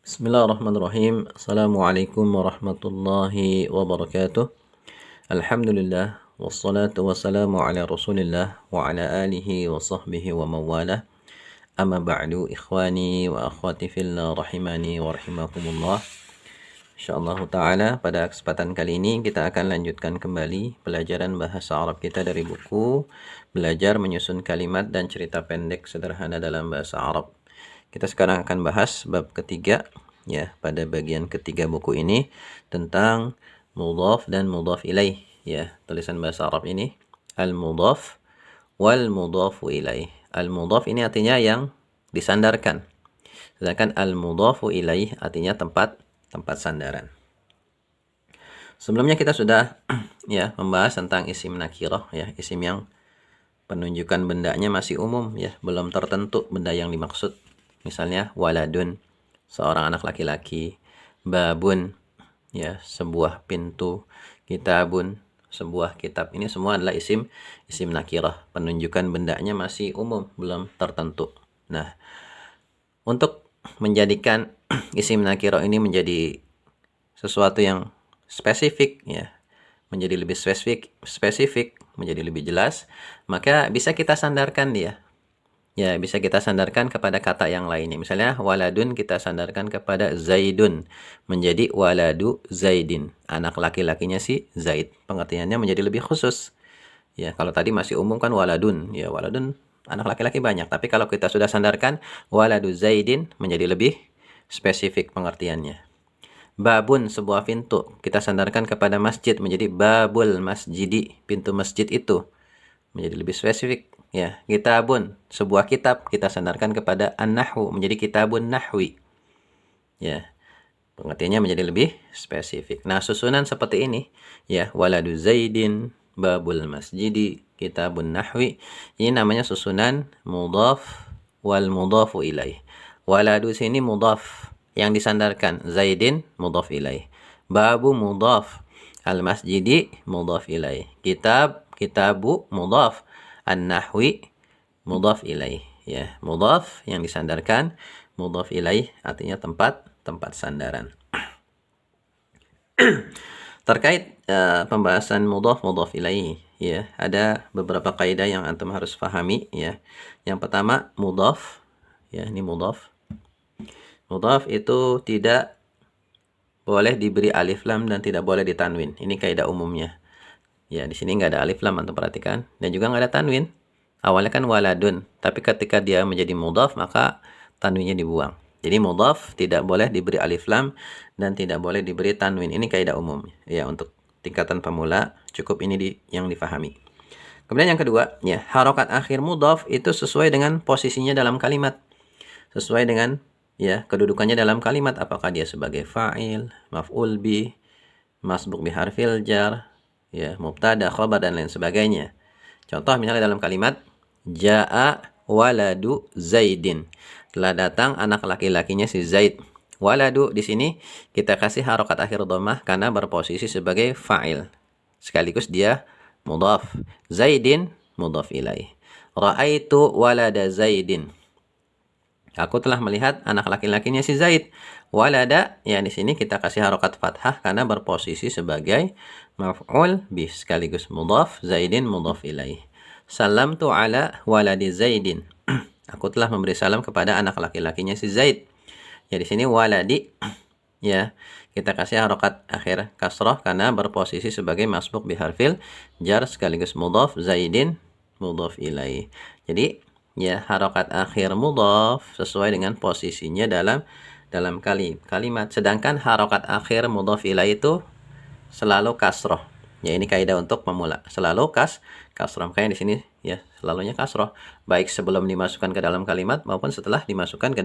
Bismillahirrahmanirrahim. Assalamualaikum warahmatullahi wabarakatuh. Alhamdulillah wassalatu wassalamu ala Rasulillah wa ala alihi wa sahbihi wa mawalah. Amma ba'du, ikhwani wa akhwati fillah rahimani wa rahimakumullah. Insyaallah taala pada kesempatan kali ini kita akan lanjutkan kembali pelajaran bahasa Arab kita dari buku Belajar Menyusun Kalimat dan Cerita Pendek Sederhana dalam Bahasa Arab. Kita sekarang akan bahas bab ketiga, ya, pada bagian ketiga buku ini tentang mudhaf dan mudhaf ilaih, ya. Tulisan bahasa Arab ini al-mudhaf wal mudhafu ilaih. Al-mudhaf ini artinya yang disandarkan, sedangkan al-mudhafu ilaih artinya tempat sandaran. Sebelumnya kita sudah ya membahas tentang isim nakirah, ya, isim yang penunjukan bendanya masih umum, ya, belum tertentu benda yang dimaksud. Misalnya waladun, seorang anak laki-laki, babun, ya, sebuah pintu, kitabun, sebuah kitab. Ini semua adalah isim nakirah, penunjukan bendanya masih umum, belum tertentu. Nah, untuk menjadikan isim nakirah ini menjadi sesuatu yang spesifik, ya, menjadi lebih spesifik, menjadi lebih jelas, maka bisa kita sandarkan dia. Ya, bisa kita sandarkan kepada kata yang lainnya. Misalnya waladun kita sandarkan kepada Zaidun, menjadi waladu Zaidin. Anak laki-lakinya si Zaid. Pengertiannya menjadi lebih khusus. Ya, kalau tadi masih umum kan waladun. Ya, waladun anak laki-laki banyak. Tapi kalau kita sudah sandarkan waladu Zaidin, menjadi lebih spesifik pengertiannya. Babun, sebuah pintu, kita sandarkan kepada masjid, menjadi babul masjidi, pintu masjid itu. Menjadi lebih spesifik. Ya, kitabun, sebuah kitab, kita sandarkan kepada an-nahwu, menjadi kitabun nahwi. Ya, pengertiannya menjadi lebih spesifik. Nah, susunan seperti ini, ya, waladu Zaidin, babul masjidi, kitabun nahwi, ini namanya susunan mudhaf wal mudhafu ilaih. Waladu sini mudhaf, yang disandarkan, Zaidin mudhaf ilaih. Babu mudhaf, al-masjidi mudhaf ilaih. Kitab, kitabu mudhaf, an-nahwi mudhaf ilaih, ya. Mudhaf yang disandarkan, mudhaf ilaih artinya tempat sandaran. Terkait pembahasan mudhaf ilaih, ya, ada beberapa kaidah yang antum harus pahami, ya. Yang pertama, mudhaf, ya, ini mudhaf. Mudhaf itu tidak boleh diberi alif lam dan tidak boleh ditanwin. Ini kaidah umumnya. Ya, di sini nggak ada alif lam, antum perhatikan, dan juga nggak ada tanwin. Awalnya kan waladun, tapi ketika dia menjadi mudhaf maka tanwinnya dibuang. Jadi mudhaf tidak boleh diberi alif lam dan tidak boleh diberi tanwin. Ini kaidah umum, ya, untuk tingkatan pemula cukup ini yang difahami. Kemudian yang kedua, ya, harokat akhir mudhaf itu sesuai dengan posisinya dalam kalimat, sesuai dengan, ya, kedudukannya dalam kalimat, apakah dia sebagai fa'il, maf'ul bih, masbuk biharfil jar, ya, mubtada, khabar, dan lain sebagainya. Contoh misalnya dalam kalimat jaa waladu Zaidin, telah datang anak laki-lakinya si Zaid. Waladu di sini kita kasih harokat akhir dhammah karena berposisi sebagai fa'il, sekaligus dia mudhaf. Zaidin mudhaf ilaih. Ra'aitu walada Zaidin, aku telah melihat anak laki-lakinya si Zaid. Walada, ya, di sini kita kasih harokat fathah karena berposisi sebagai maf'ul bih sekaligus mudhaf. Zaidin mudhaf ilaih. Salamtu ala waladi Zaidin, aku telah memberi salam kepada anak laki-lakinya si Zaid. Ya, di sini waladi, ya, kita kasih harokat akhir kasrah karena berposisi sebagai masbuk biharfil jar sekaligus mudhaf. Zaidin mudhaf ilaih. Jadi, ya, harokat akhir mudhaf sesuai dengan posisinya dalam kalimat. Sedangkan harokat akhir mudhaf ilaih itu selalu kasroh. Ya, ini kaidah untuk pemula. Selalu kasroh. Makanya di sini, ya, selalunya kasroh, baik sebelum dimasukkan ke dalam kalimat maupun setelah dimasukkan ke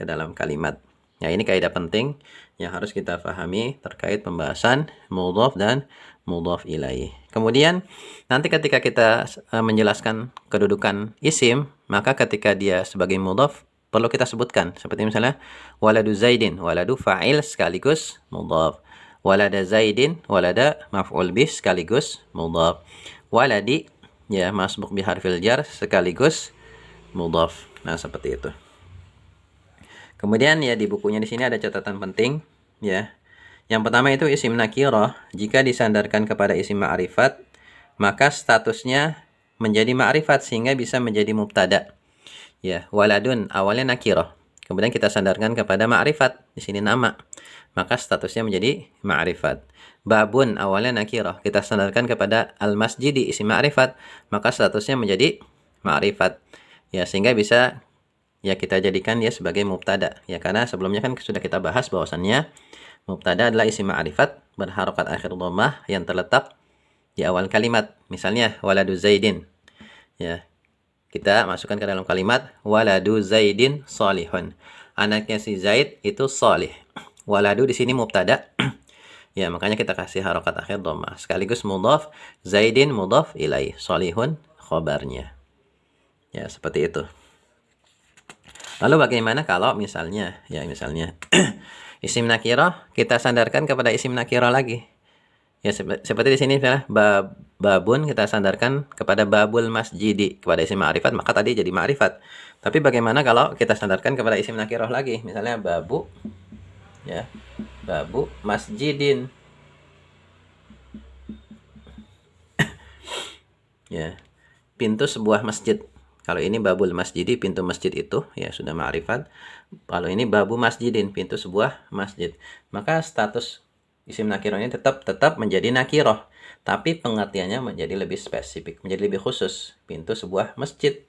dalam kalimat. Ya, ini kaidah penting yang harus kita pahami terkait pembahasan mudhaf dan mudhaf ilaih. Kemudian nanti ketika kita menjelaskan kedudukan isim, maka ketika dia sebagai mudhaf perlu kita sebutkan, seperti misalnya waladu Zaidin, waladu fa'il sekaligus mudhaf. Walada Zaidin, walada maf'ul bih sekaligus mudhaf. Waladi, ya, masbuk bi harfil jar sekaligus mudhaf. Nah, seperti itu. Kemudian ya di bukunya di sini ada catatan penting ya. Yang pertama itu isim nakirah jika disandarkan kepada isim ma'rifat maka statusnya menjadi ma'rifat sehingga bisa menjadi mubtada. Ya, waladun awalnya nakirah. Kemudian kita sandarkan kepada ma'rifat, di sini nama. Maka statusnya menjadi ma'rifat. Babun awalnya nakirah, kita sandarkan kepada al-masjidi isim ma'rifat, maka statusnya menjadi ma'rifat. Ya, sehingga bisa ya kita jadikan dia sebagai mubtada. Ya, karena sebelumnya kan sudah kita bahas bahwasannya mubtada adalah isim ma'rifat berharokat akhir dhammah yang terletak di awal kalimat. Misalnya waladu Zaidin. Ya, kita masukkan ke dalam kalimat waladu Zaidin salihun. Anaknya si Zaid itu salih. Waladu di sini mubtada. Ya, makanya kita kasih harokat akhir dhammah. Sekaligus mudhaf, Zaidin mudhaf ilaih, salihun khobarnya. Ya, seperti itu. Lalu bagaimana kalau misalnya isim nakirah kita sandarkan kepada isim nakirah lagi? Ya, seperti di sini misalnya babun kita sandarkan kepada babul masjidi kepada isim ma'rifat, maka tadi jadi ma'rifat. Tapi bagaimana kalau kita sandarkan kepada isim nakirah lagi? Misalnya babu ya, babu masjidin. Ya, pintu sebuah masjid. Kalau ini babul masjidi, pintu masjid itu ya sudah ma'rifat. Kalau ini babu masjidin, pintu sebuah masjid. Maka status isim nakirah ini tetap menjadi nakirah, tapi pengertiannya menjadi lebih spesifik, menjadi lebih khusus. Pintu sebuah masjid.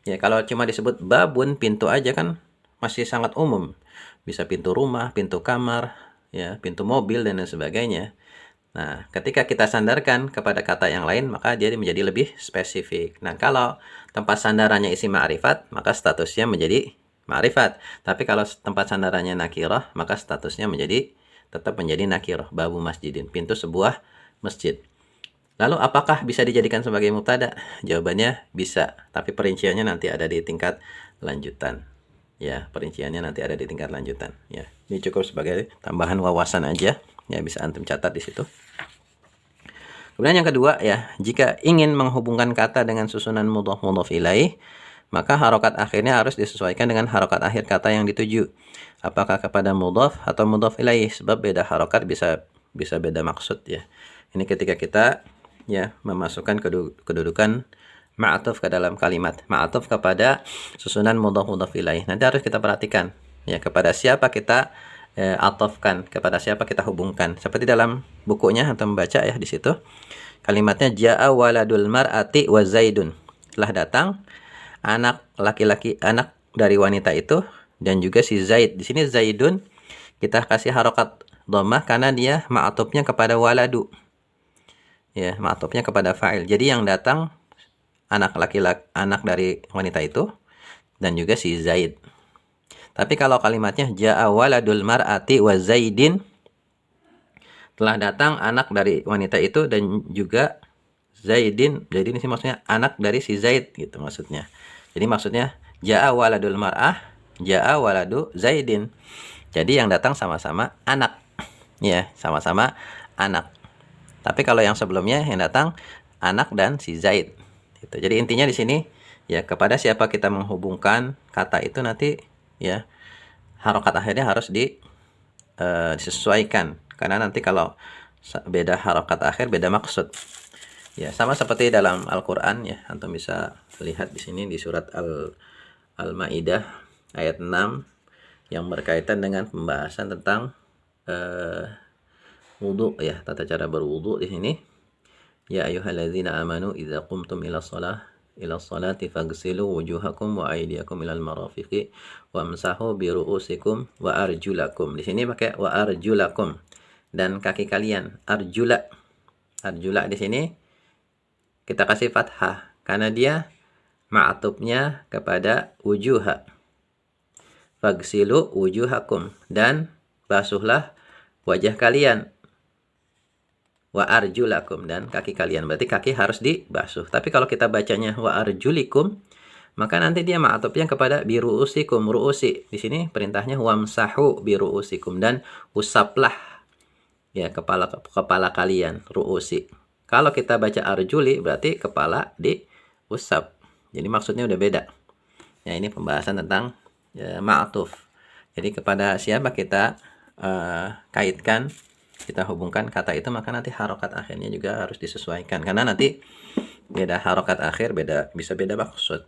Ya, kalau cuma disebut babun, pintu aja kan masih sangat umum. Bisa pintu rumah, pintu kamar, ya, pintu mobil dan lain sebagainya. Nah, ketika kita sandarkan kepada kata yang lain, maka dia menjadi lebih spesifik. Nah, kalau tempat sandarannya isim ma'rifat, maka statusnya menjadi ma'rifat. Tapi kalau tempat sandarannya nakirah, maka statusnya tetap menjadi nakirah. Babu masjidin, pintu sebuah masjid. Lalu apakah bisa dijadikan sebagai mubtada? Jawabannya bisa, tapi perinciannya nanti ada di tingkat lanjutan. Ya, perinciannya nanti ada di tingkat lanjutan. Ya, ini cukup sebagai tambahan wawasan aja. Ya, bisa antum catat di situ. Kemudian yang kedua ya, jika ingin menghubungkan kata dengan susunan mudhaf ilaih, maka harokat akhirnya harus disesuaikan dengan harokat akhir kata yang dituju. Apakah kepada mudhaf atau mudhaf ilaih? Sebab beda harokat bisa beda maksud ya. Ini ketika kita ya memasukkan kedudukan ma'atuf ke dalam kalimat. Ma'atuf kepada susunan mudhaf ilaih. Nanti harus kita perhatikan ya kepada siapa kita atofkan, kepada siapa kita hubungkan. Seperti dalam bukunya atau membaca ya di situ. Kalimatnya ja'a waladul mar'ati wa zaidun. Telah datang anak laki-laki, anak dari wanita itu dan juga si Zaid. Di sini Zaidun kita kasih harokat dhammah karena dia ma'atufnya kepada waladu. Ya, ma'atufnya kepada fa'il. Jadi yang datang anak laki-laki, anak dari wanita itu dan juga si Zaid. Tapi kalau kalimatnya ja'a waladul mar'ati wa Zaidin, telah datang anak dari wanita itu dan juga Zaidin. Jadi ini sih maksudnya anak dari si Zaid gitu maksudnya. Jadi maksudnya ja'a waladul mar'ah, ja'a waladu Zaidin. Jadi yang datang sama-sama anak. Ya, sama-sama anak. Tapi kalau yang sebelumnya yang datang anak dan si Zaid. Gitu. Jadi intinya di sini ya kepada siapa kita menghubungkan kata itu nanti ya harokat akhirnya harus disesuaikan karena nanti kalau beda harokat akhir beda maksud ya, sama seperti dalam Al-Quran ya, antum bisa lihat di sini di surat Al-Maidah ayat 6 yang berkaitan dengan pembahasan tentang wudu ya, tata cara berwudu. Di sini ya ayyuhalladzina amanu idza qumtum ila salati faghsilu wujuhakum wa aydiyakum ilal marafiqi wamsahu bi ru'usikum wa arjulakum. Di sini pakai wa arjulakum dan kaki kalian. Arjula di sini kita kasih fathah karena dia ma'atufnya kepada wujuha. Faghsilu wujuhakum dan basuhlah wajah kalian. Wa arjulakum dan kaki kalian. Berarti kaki harus dibasuh. Tapi kalau kita bacanya wa arjulikum, maka nanti dia ma'atufnya kepada biru'usikum. Ru'usi. Di sini perintahnya wamsahu biru'usikum dan usaplah ya kepala kalian, ru'usi. Kalau kita baca arjuli berarti kepala diusap. Jadi maksudnya udah beda. Ya, ini pembahasan tentang ya, ma'atuf. Jadi kepada siapa kita kaitkan, kita hubungkan kata itu, maka nanti harokat akhirnya juga harus disesuaikan. Karena nanti beda harokat akhir, bisa beda maksud.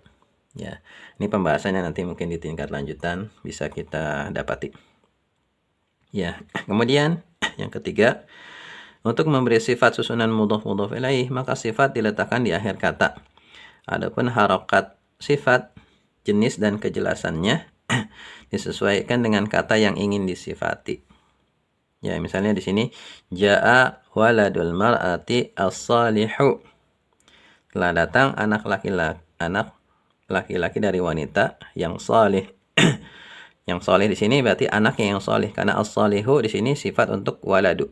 Ya, ini pembahasannya nanti mungkin di tingkat lanjutan bisa kita dapati. Ya, kemudian yang ketiga, untuk memberi sifat susunan mudhaf ilaih, maka sifat diletakkan di akhir kata. Adapun harokat sifat, jenis dan kejelasannya disesuaikan dengan kata yang ingin disifati. Ya, misalnya di sini jaa waladul mar'ati as-salihu. Telah datang anak laki-laki dari wanita yang salih. Yang salih di sini berarti anaknya yang salih, karena as-salihu di sini sifat untuk waladu.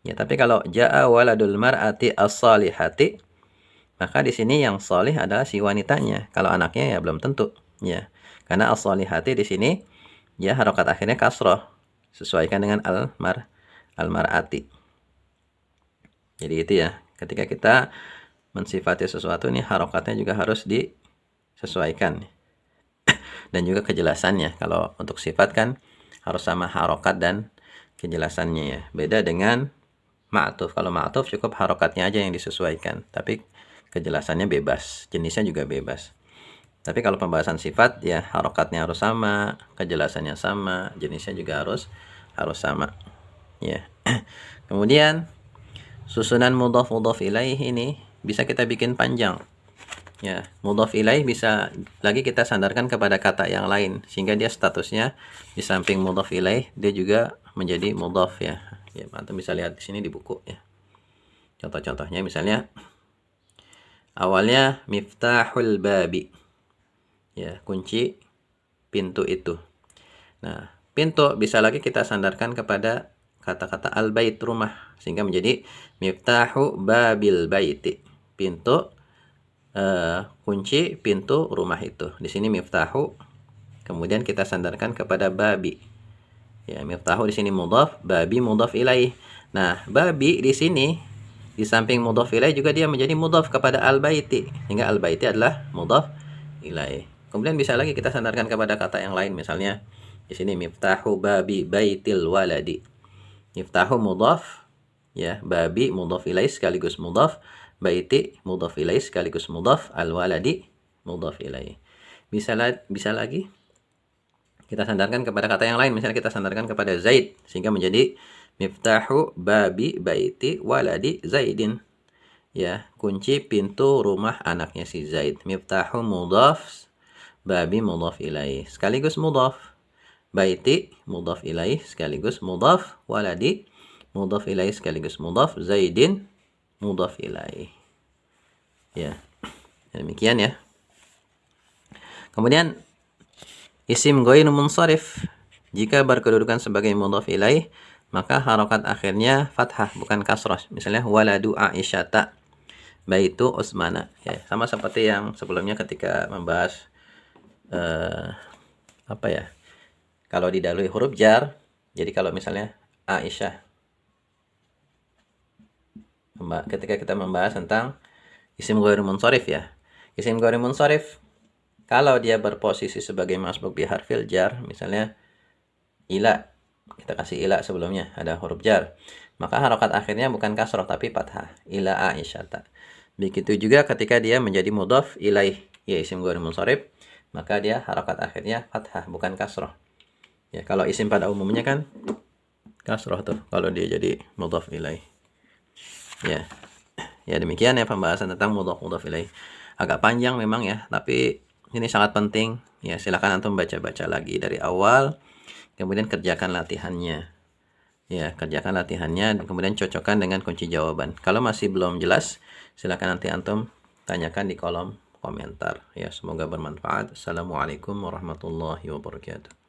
Ya, tapi kalau jaa waladul mar'ati as-salihati, maka di sini yang salih adalah si wanitanya. Kalau anaknya ya belum tentu. Ya, karena as-salihati di sini ya harokat akhirnya kasroh, sesuaikan dengan al-mar'ati. Jadi itu ya, ketika kita mensifati sesuatu ini harokatnya juga harus disesuaikan. Dan juga kejelasannya. Kalau untuk sifat kan harus sama harokat dan kejelasannya ya. Beda dengan ma'tuf. Kalau ma'tuf cukup harokatnya aja yang disesuaikan, tapi kejelasannya bebas, jenisnya juga bebas. Tapi kalau pembahasan sifat ya harokatnya harus sama, kejelasannya sama, jenisnya juga harus sama. Ya. Kemudian susunan mudhaf ilaih ini bisa kita bikin panjang. Ya, mudhaf ilaih bisa lagi kita sandarkan kepada kata yang lain, sehingga dia statusnya di samping mudhaf ilaih dia juga menjadi mudhaf ya. Ya, antum bisa lihat di sini di buku ya. Contoh-contohnya misalnya awalnya miftahul babi. Ya, kunci pintu itu. Nah, pintu bisa lagi kita sandarkan kepada kata-kata al-bait, rumah, sehingga menjadi miftahu babil baiti. Pintu kunci pintu rumah itu. Di sini miftahu, kemudian kita sandarkan kepada babi. Ya, miftahu di sini mudhaf, babi mudhaf ilaih. Nah, babi di sini di samping mudhaf ilaih juga dia menjadi mudhaf kepada al-baiti, sehingga al-baiti adalah mudhaf ilaih. Kemudian bisa lagi kita sandarkan kepada kata yang lain, misalnya di sini miftahu babi baitil waladi. Miftahu mudhaf, ya, babi mudhaf ilaih sekaligus mudhaf, baiti mudhaf ilaih sekaligus mudhaf, al-waladi mudhaf ilaih. Bisa lagi kita sandarkan kepada kata yang lain, misalnya kita sandarkan kepada Zaid, sehingga menjadi miftahu babi baiti waladi Zaidin. Ya, kunci pintu rumah anaknya si Zaid. Miftahu mudhaf, babi mudhaf ilaih sekaligus mudhaf, baiti mudhaf ilaih sekaligus mudhaf, waladi mudhaf ilaih sekaligus mudhaf, Zaidin mudhaf ilaih. Ya, demikian ya. Kemudian isim ghairu munsharif, jika berkedudukan sebagai mudhaf ilaih, maka harokat akhirnya fathah bukan kasrah. Misalnya waladu Aisyata, baitu Utsmana. Ya, sama seperti yang sebelumnya ketika membahas apa ya? Kalau didahului huruf jar, jadi kalau misalnya Aisyah, ketika kita membahas tentang isim ghairu munsharif ya. Isim ghairu munsharif kalau dia berposisi sebagai masbuk bi harfil jar, misalnya ila, kita kasih ila sebelumnya ada huruf jar, maka harokat akhirnya bukan kasroh tapi fathah, ila Aisyata. Begitu juga ketika dia menjadi mudhaf ilaih, ya isim ghairu munsharif, maka dia harokat akhirnya fathah bukan kasroh. Ya, kalau isim pada umumnya kan kasroh tuh kalau dia jadi mudhaf ilaih. Ya. Ya, demikian ya pembahasan tentang mudhaf ilaih. Agak panjang memang ya, tapi ini sangat penting. Ya, silakan antum baca-baca lagi dari awal, kemudian kerjakan latihannya. Ya, kerjakan latihannya dan kemudian cocokkan dengan kunci jawaban. Kalau masih belum jelas, silakan nanti antum tanyakan di kolom komentar. Ya, semoga bermanfaat. Assalamualaikum warahmatullahi wabarakatuh.